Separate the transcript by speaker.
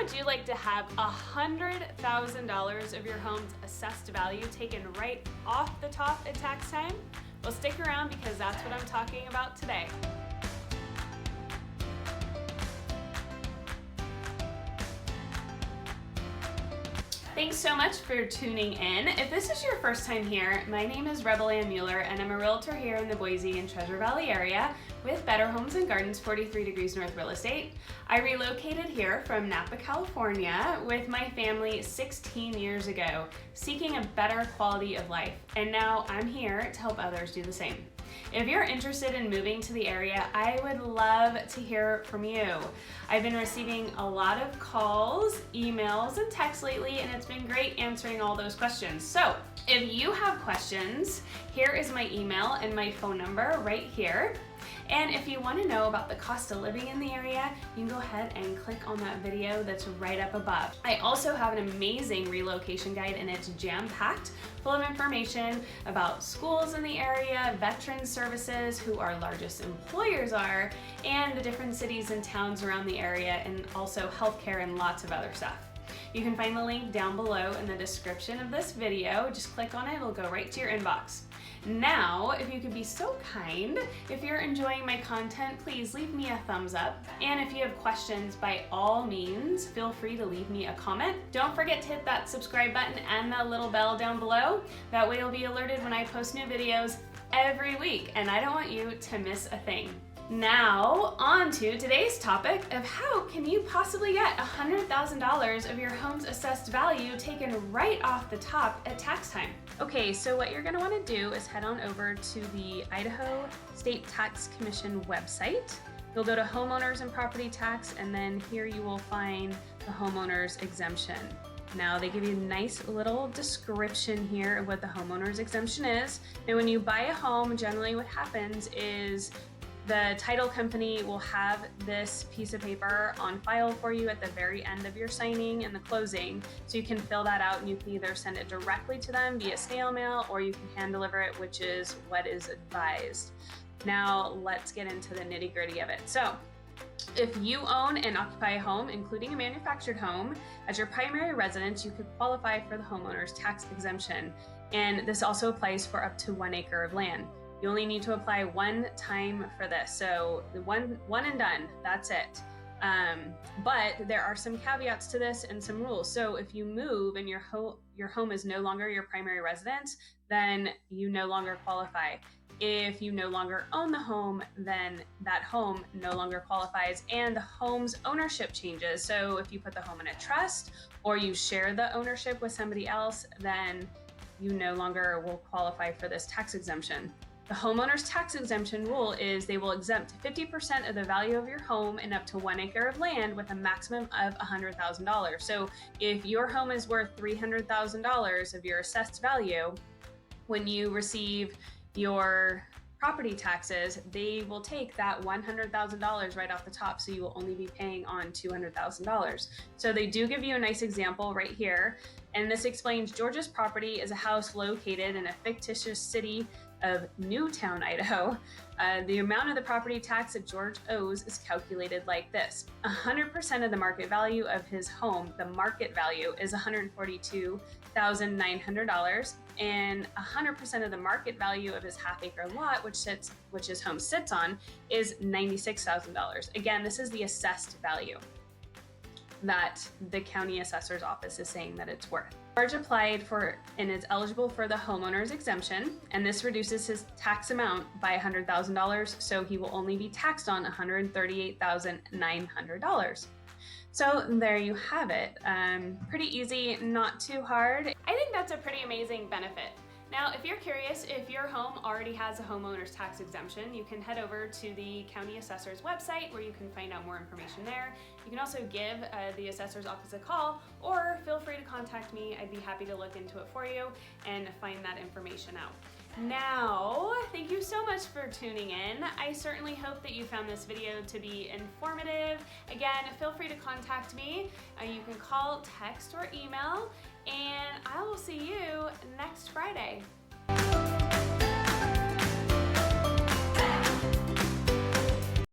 Speaker 1: would you like to have $100,000 of your home's assessed value taken right off the top at tax time? Well, stick around because that's what I'm talking about today. Thanks so much for tuning in. If this is your first time here, my name is rebelann-mueller and I'm a realtor here in the Boise and Treasure Valley area with Better Homes and Gardens 43 Degrees North Real Estate. I relocated here from Napa, California with my family 16 years ago, seeking a better quality of life. And now I'm here to help others do the same. If you're interested in moving to the area, I would love to hear from you. I've been receiving a lot of calls, emails, and texts lately, and it's been great answering all those questions. So if you have questions, here is my email and my phone number right here. And if you want to know about the cost of living in the area, you can go ahead and click on that video that's right up above. I also have an amazing relocation guide, and it's jam-packed full of information about schools in the area, veteran services, who our largest employers are, and the different cities and towns around the area, and also healthcare and lots of other stuff. You can find the link down below in the description of this video. Just click on it, it'll go right to your inbox. Now, if you could be so kind, if you're enjoying my content, please leave me a thumbs up. And if you have questions, by all means, feel free to leave me a comment. Don't forget to hit that subscribe button and that little bell down below. That way you'll be alerted when I post new videos every week, and I don't want you to miss a thing. Now, on to today's topic of how can you possibly get $100,000 of your home's assessed value taken right off the top at tax time. Okay, so what you're going to want to do is head on over to the Idaho State Tax Commission website. You'll go to Homeowners and Property Tax, and then here you will find the Homeowners Exemption. Now they give you a nice little description here of what the Homeowners Exemption is. And when you buy a home, generally what happens is the title company will have this piece of paper on file for you at the very end of your signing and the closing. So you can fill that out, and you can either send it directly to them via snail mail, or you can hand deliver it, which is what is advised. Now let's get into the nitty-gritty of it. So if you own and occupy a home, including a manufactured home, as your primary residence, you could qualify for the Homeowners Tax Exemption. And this also applies for up to 1 acre of land. You only need to apply one time for this. So one and done, that's it. But there are some caveats to this and some rules. So if you move and your home is no longer your primary residence, then you no longer qualify. If you no longer own the home, then that home no longer qualifies, and the home's ownership changes. So if you put the home in a trust or you share the ownership with somebody else, then you no longer will qualify for this tax exemption. The Homeowners Tax Exemption rule is they will exempt 50% of the value of your home and up to 1 acre of land with a maximum of $100,000. So if your home is worth $300,000 of your assessed value, when you receive your property taxes, they will take that $100,000 right off the top, so you will only be paying on $200,000. So they do give you a nice example right here, and this explains George's property is a house located in a fictitious city of Newtown, Idaho. The amount of the property tax that George owes is calculated like this. 100% of the market value of his home, the market value, is $142,900, and 100% of the market value of his half-acre lot, which his home sits on, is $96,000. Again, this is the assessed value that the county assessor's office is saying that it's worth. George applied for and is eligible for the homeowner's exemption, and this reduces his tax amount by $100,000, so he will only be taxed on $138,900. So there you have it. Pretty easy, not too hard. I think that's a pretty amazing benefit. Now, if you're curious if your home already has a homeowner's tax exemption, you can head over to the county assessor's website where you can find out more information there. You can also give the assessor's office a call, or feel free to contact me. I'd be happy to look into it for you and find that information out. Now, thank you so much for tuning in. I certainly hope that you found this video to be informative. Again, feel free to contact me. You can call, text, or email, and I will see you next Friday.